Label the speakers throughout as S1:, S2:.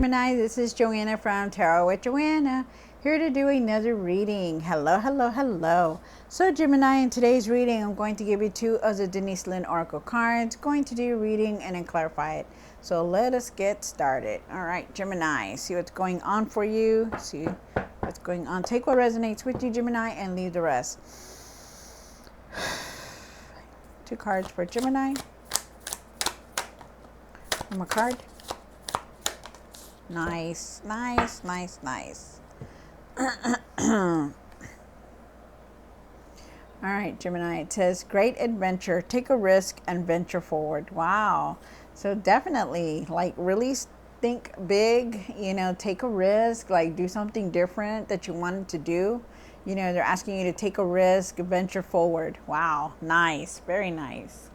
S1: Gemini, this is Joanna from Tarot with Joanna, here to do another reading. Hello, hello, hello. So Gemini, in today's reading, I'm going to give you two of the Denise Lynn Oracle cards, going to do a reading and then clarify it. So let us get started. All right, Gemini, see what's going on for you. See what's going on. Take what resonates with you, Gemini, and leave the rest. Two cards for Gemini. One more card. Nice, nice, nice, nice. All right, Gemini, it says, great adventure, take a risk and venture forward. Wow. So definitely, like, really think big, you know, take a risk, like do something different that you wanted to do. You know, they're asking you to take a risk, venture forward. Wow, nice, very nice.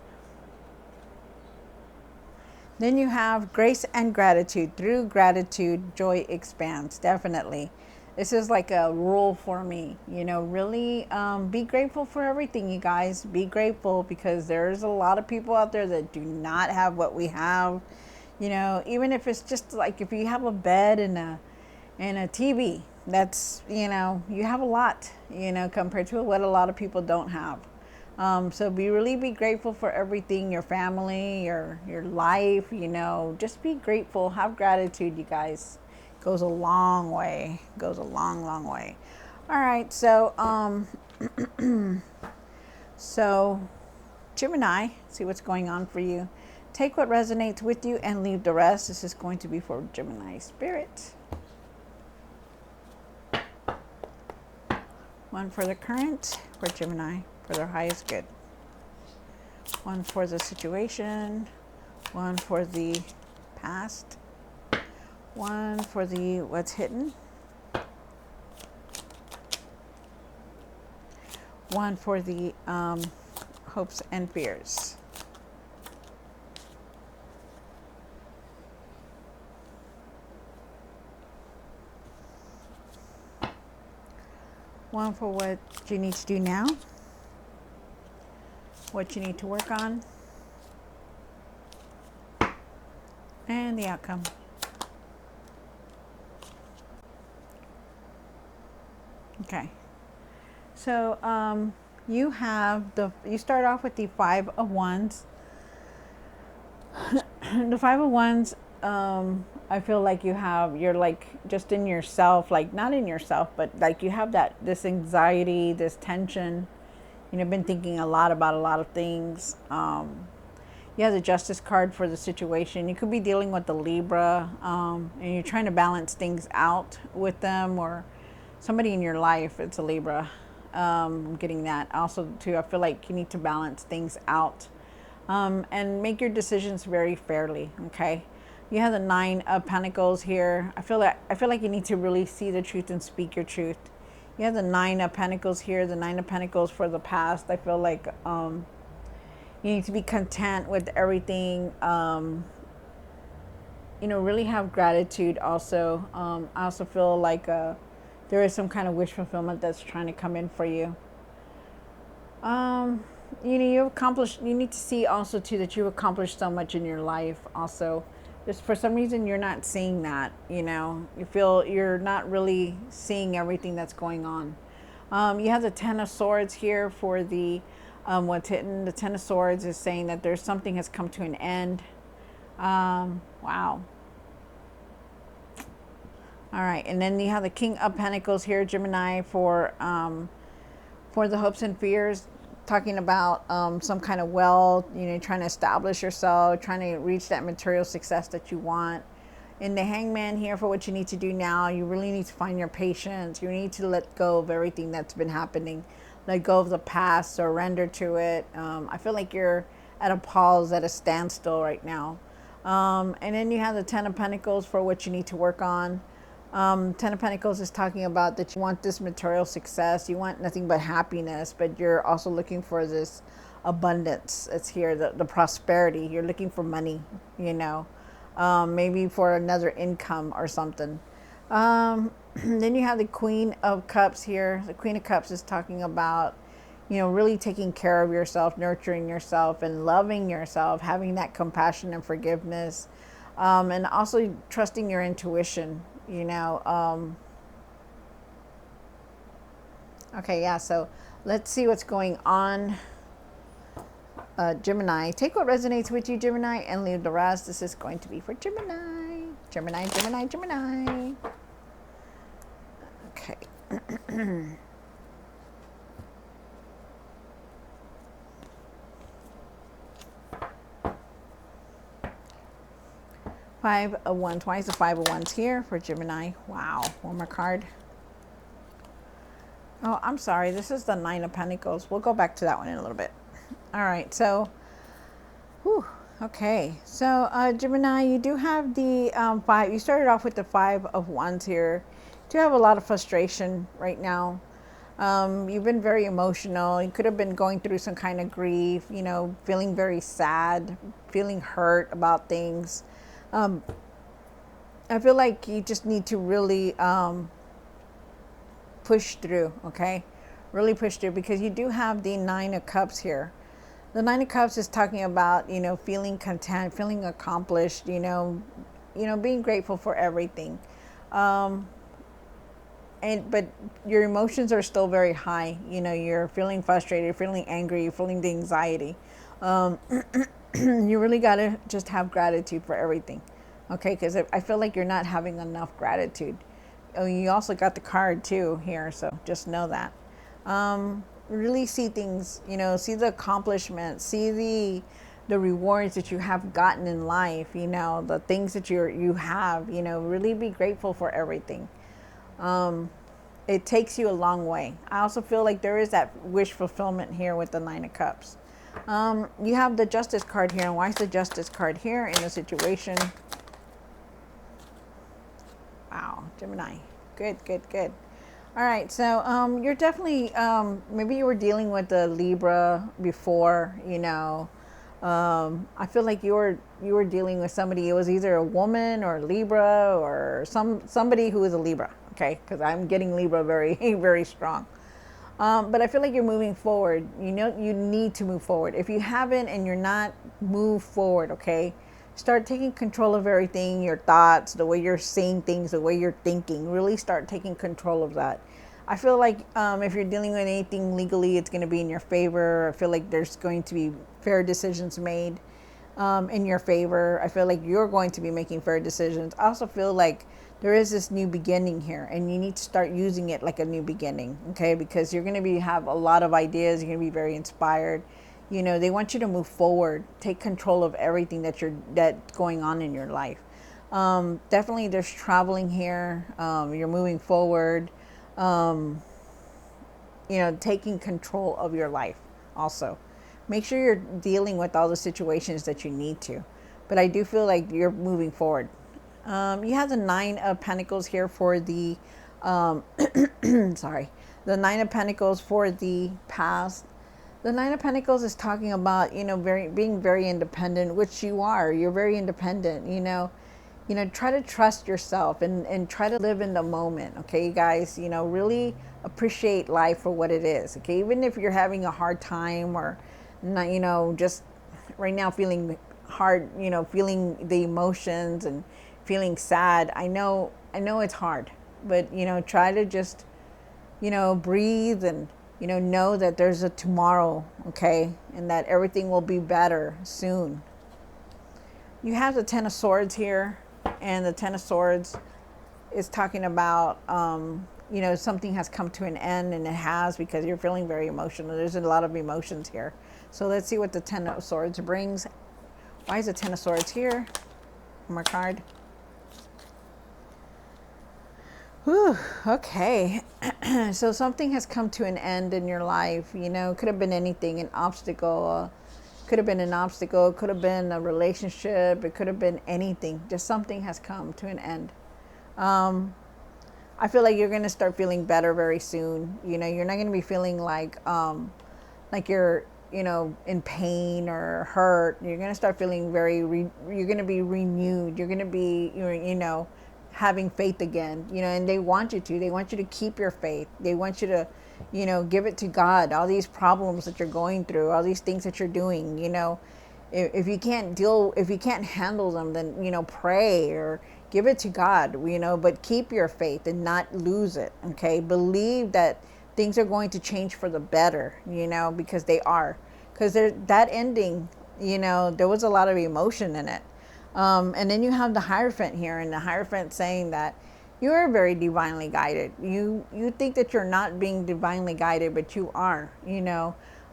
S1: Then you have grace and gratitude. Through gratitude, joy expands. Definitely. This is like a rule for me. You know, really be grateful for everything, you guys. Be grateful, because there's a lot of people out there that do not have what we have. You know, even if it's just like if you have a bed and a TV, that's, you know, you have a lot, you know, compared to what a lot of people don't have. So really be grateful for everything, your family, your life, you know, just be grateful, have gratitude, you guys. Goes a long way, goes a long, long way. All right, so, so Gemini, see what's going on for you. Take what resonates with you and leave the rest. This is going to be for Gemini spirit. One for the current, for Gemini, for their highest good. One for the situation, one for the past, one for the what's hidden, one for the hopes and fears. One for what you need to do now, what you need to work on, and the outcome. Okay, so you have you start off with the Five of Wands. The Five of Wands, I feel like you're like just in yourself, like not in yourself, but like you have this anxiety, this tension. You know, been thinking a lot about a lot of things. You have the Justice card for the situation. You could be dealing with the Libra, and you're trying to balance things out with them, or somebody in your life. It's a Libra. I'm getting that. Also, too, I feel like you need to balance things out, and make your decisions very fairly. Okay. You have the Nine of Pentacles here. I feel like you need to really see the truth and speak your truth. You have the Nine of Pentacles here, the Nine of Pentacles for the past. I feel like you need to be content with everything. You know, really have gratitude also. I also feel like there is some kind of wish fulfillment that's trying to come in for you. You know, you need to see also too that you've accomplished so much in your life also. Just for some reason you're not seeing that, you know, you feel you're not really seeing everything that's going on. You have the Ten of Swords here for the what's hidden. The Ten of Swords is saying that there's something has come to an end. Wow. All right, and then you have the King of Pentacles here, Gemini, for the hopes and fears. Talking about some kind of wealth, you know, trying to establish yourself, trying to reach that material success that you want. In the Hangman here, for what you need to do now, you really need to find your patience. You need to let go of everything that's been happening. Let go of the past, surrender to it. I feel like you're at a pause, at a standstill right now. And then you have the Ten of Pentacles for what you need to work on. Ten of Pentacles is talking about that you want this material success. You want nothing but happiness, but you're also looking for this abundance. It's here, the prosperity. You're looking for money, you know, maybe for another income or something. Then you have the Queen of Cups here. The Queen of Cups is talking about, you know, really taking care of yourself, nurturing yourself and loving yourself, having that compassion and forgiveness. And also trusting your intuition, you know. Okay, yeah, so let's see what's going on. Gemini, take what resonates with you, Gemini, and leave the rest. This is going to be for Gemini. Gemini, Gemini, Gemini. Okay. Five of Wands. Why is the Five of Wands here for Gemini? Wow. One more card. Oh, I'm sorry. This is the Nine of Pentacles. We'll go back to that one in a little bit. All right. So, whew, okay. So, Gemini, you do have the five. You started off with the Five of Wands here. You do have a lot of frustration right now. You've been very emotional. You could have been going through some kind of grief, you know, feeling very sad, feeling hurt about things. I feel like you just need to really push through, okay? Really push through, because you do have the Nine of Cups here. The Nine of Cups is talking about, you know, feeling content, feeling accomplished, you know, being grateful for everything. But your emotions are still very high. You know, you're feeling frustrated, feeling angry, feeling the anxiety. You really got to just have gratitude for everything. Okay, because I feel like you're not having enough gratitude. Oh, you also got the card too here, so just know that. Really see things, you know, see the accomplishments, see the rewards that you have gotten in life, you know, the things that you have, you know, really be grateful for everything. It takes you a long way. I also feel like there is that wish fulfillment here with the Nine of Cups. You have the Justice card here, and why is the Justice card here in a situation? Wow, Gemini. Good, good, good. All right, so you're definitely, maybe you were dealing with the Libra before, you know. I feel like you were dealing with somebody. It was either a woman or Libra or somebody who is a Libra, okay? Because I'm getting Libra very, very strong. But I feel like you're moving forward. You know, you need to move forward. If you haven't and you're not, move forward, okay? Start taking control of everything, your thoughts, the way you're seeing things, the way you're thinking. Really start taking control of that. I feel like if you're dealing with anything legally, it's going to be in your favor. I feel like there's going to be fair decisions made in your favor. I feel like you're going to be making fair decisions. I also feel like there is this new beginning here, and you need to start using it like a new beginning, okay? Because you're going to have a lot of ideas. You're going to be very inspired. You know, they want you to move forward, take control of everything that's going on in your life. Definitely, there's traveling here. You're moving forward. You know, taking control of your life. Also, make sure you're dealing with all the situations that you need to. But I do feel like you're moving forward. You have the Nine of Pentacles here for the, sorry, the Nine of Pentacles for the past. The Nine of Pentacles is talking about, you know, being very independent, which you are. You're very independent, you know. Try to trust yourself and try to live in the moment, okay, guys? You know, really appreciate life for what it is, okay? Even if you're having a hard time or, not, you know, just right now feeling hard, you know, feeling the emotions and feeling sad. I know it's hard, but, you know, try to just, you know, breathe and, you know that there's a tomorrow, okay? And that everything will be better soon. You have the Ten of Swords here, and the Ten of Swords is talking about, you know, something has come to an end, and it has, because you're feeling very emotional. There's a lot of emotions here. So let's see what the Ten of Swords brings. Why is the Ten of Swords here? One more card. Whew, okay. So something has come to an end in your life. You know, could have been anything, an obstacle. Could have been an obstacle. It could have been a relationship. It could have been anything. Just something has come to an end. I feel like you're going to start feeling better very soon. You know, you're not going to be feeling like you're, you know, in pain or hurt. You're going to start feeling you're going to be renewed. You're going to be, you know, having faith again, you know, and they want you to keep your faith. They want you to, you know, give it to God. All these problems that you're going through, all these things that you're doing, you know, If you can't if you can't handle them, then, pray or give it to God, but keep your faith and not lose it. Okay. Believe that things are going to change for the better, because they are, because that ending, there was a lot of emotion in it. And then you have the Hierophant here, and the Hierophant saying that you are very divinely guided. You think that you're not being divinely guided, but you are.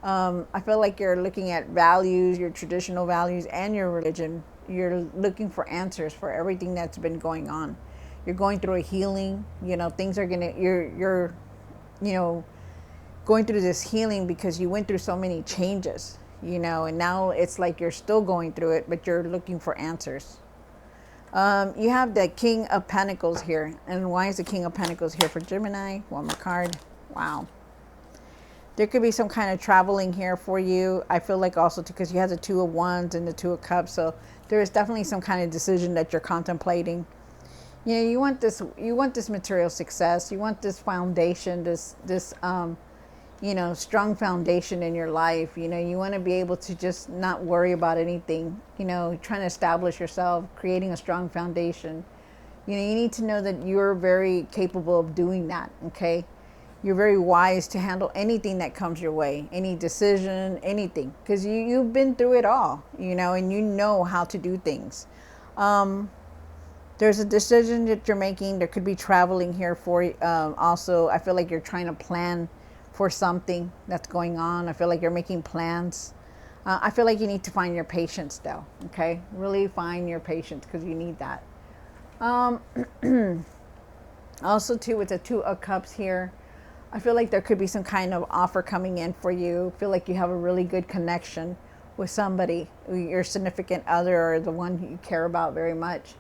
S1: I feel like you're looking at values, your traditional values, and your religion. You're looking for answers for everything that's been going on. You're going through a healing. Things are gonna. You're going through this healing because you went through so many changes. And now it's like you're still going through it, but you're looking for answers. You have the King of Pentacles here. And why is the King of Pentacles here for Gemini? One more card. Wow. There could be some kind of traveling here for you. I feel like also because you have the Two of Wands and the Two of Cups. So there is definitely some kind of decision that you're contemplating. You want this material success. You want this foundation, this strong foundation in your life. You want to be able to just not worry about anything, trying to establish yourself, creating a strong foundation. You need to know that you're very capable of doing that. Okay. You're very wise to handle anything that comes your way, any decision, anything, because you've been through it all, and you know how to do things. There's a decision that you're making. There could be traveling here for you. Also, I feel like you're trying to plan for something that's going on. I feel like you're making plans. I feel like you need to find your patience though. Okay. Really find your patience because you need that. Also too, with the Two of Cups here, I feel like there could be some kind of offer coming in for you. I feel like you have a really good connection with somebody, your significant other or the one you care about very much.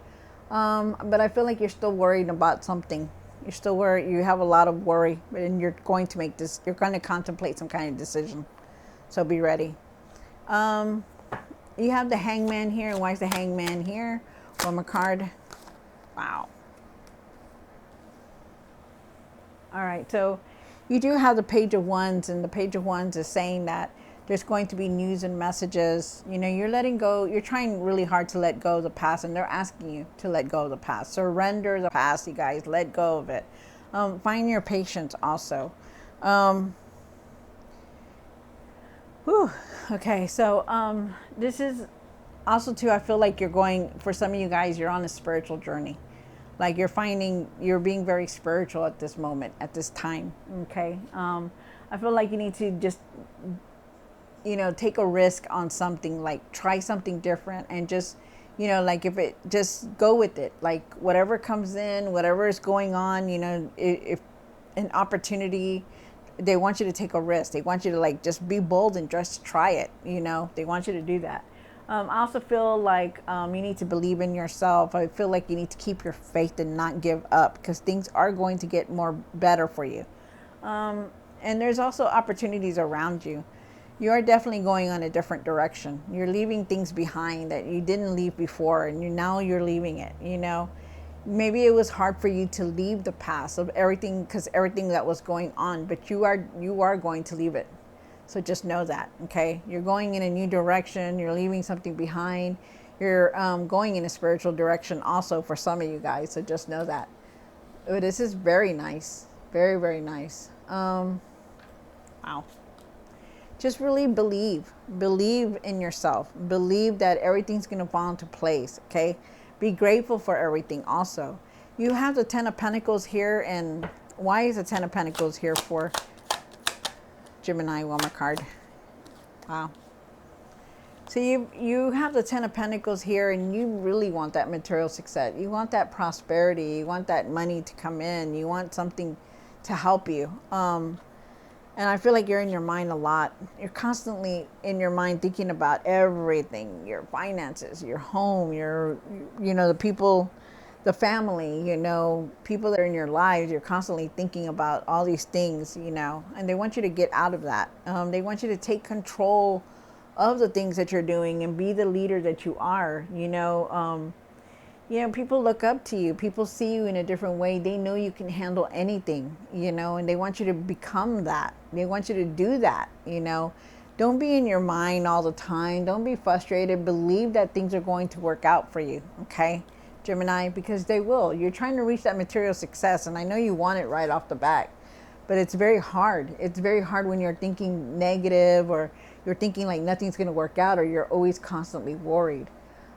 S1: But I feel like you're still worried about something. You're still worried. You have a lot of worry, and you're going to contemplate some kind of decision. So be ready. You have the Hangman here. Why is the Hangman here? One more card. Wow. All right. So you do have the Page of Wands, and the Page of Wands is saying that there's going to be news and messages. You're letting go. You're trying really hard to let go of the past, and they're asking you to let go of the past. Surrender the past, you guys. Let go of it. Find your patience also. Okay, so this is also too, I feel like for some of you guys, you're on a spiritual journey. Like you're being very spiritual at this moment, at this time. Okay. I feel like you need to just, take a risk on something, like try something different and just, just go with it. Like whatever comes in, whatever is going on, if an opportunity, they want you to take a risk. They want you to just be bold and just try it. They want you to do that. I also feel like you need to believe in yourself. I feel like you need to keep your faith and not give up because things are going to get better for you. And there's also opportunities around you. You are definitely going on a different direction. You're leaving things behind that you didn't leave before, and now you're leaving it. Maybe it was hard for you to leave the past of everything because everything that was going on, but you are going to leave it. So just know that, okay? You're going in a new direction. You're leaving something behind. You're going in a spiritual direction also for some of you guys. So just know that. Oh, this is very nice. Very, very nice. Wow. Just really believe. Believe in yourself. Believe that everything's going to fall into place, okay? Be grateful for everything also. You have the Ten of Pentacles here. And why is the Ten of Pentacles here for Gemini? One more card. Wow. So you have the Ten of Pentacles here, and you really want that material success. You want that prosperity. You want that money to come in. You want something to help you. And I feel like you're in your mind a lot. You're constantly in your mind thinking about everything, your finances, your home, the people, the family, people that are in your lives. You're constantly thinking about all these things, and they want you to get out of that. They want you to take control of the things that you're doing and be the leader that you are. People look up to you. People see you in a different way. They know you can handle anything, and they want you to become that. They want you to do that, Don't be in your mind all the time. Don't be frustrated. Believe that things are going to work out for you, okay, Gemini, because they will. You're trying to reach that material success, and I know you want it right off the bat, but it's very hard. It's very hard when you're thinking negative, or you're thinking like nothing's going to work out, or you're always constantly worried.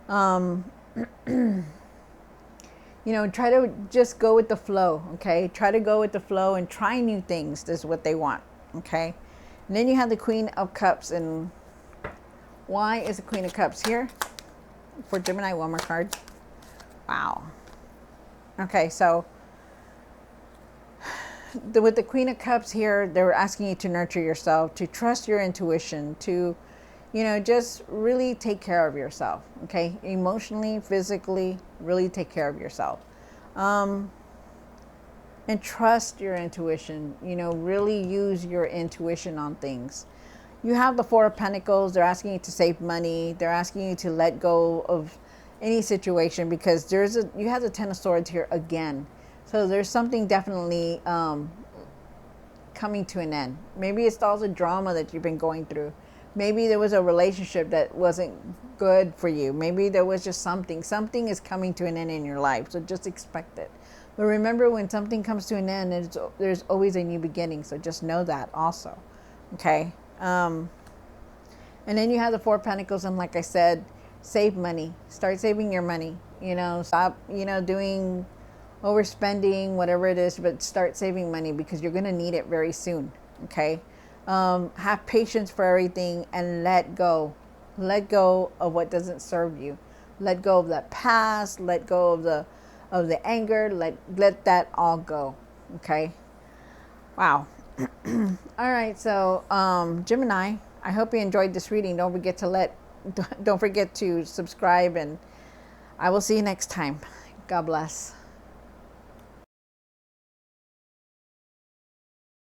S1: Try to just go with the flow, okay? Try to go with the flow and try new things. This is what they want, okay? And then you have the Queen of Cups. And why is the Queen of Cups here? For Gemini, one more card. Wow. Okay, so with the Queen of Cups here, they were asking you to nurture yourself, to trust your intuition, to, just really take care of yourself, okay? Emotionally, physically, really take care of yourself. And trust your intuition, really use your intuition on things. You have the Four of Pentacles. They're asking you to save money. They're asking you to let go of any situation, because you have the Ten of Swords here again. So there's something definitely coming to an end. Maybe it's all the drama that you've been going through. Maybe there was a relationship that wasn't good for you. Maybe there was just something. Something is coming to an end in your life. So just expect it. But remember, when something comes to an end, there's always a new beginning. So just know that also. Okay. And then you have the Four of Pentacles. And like I said, save money. Start saving your money. Stop, doing overspending, whatever it is, but start saving money, because you're going to need it very soon. Okay. Have patience for everything, and let go. Let go of what doesn't serve you. Let go of that past. Let go of the anger. Let that all go. Okay. Wow. All right. So, Gemini, I hope you enjoyed this reading. Don't forget to subscribe, and I will see you next time. God bless.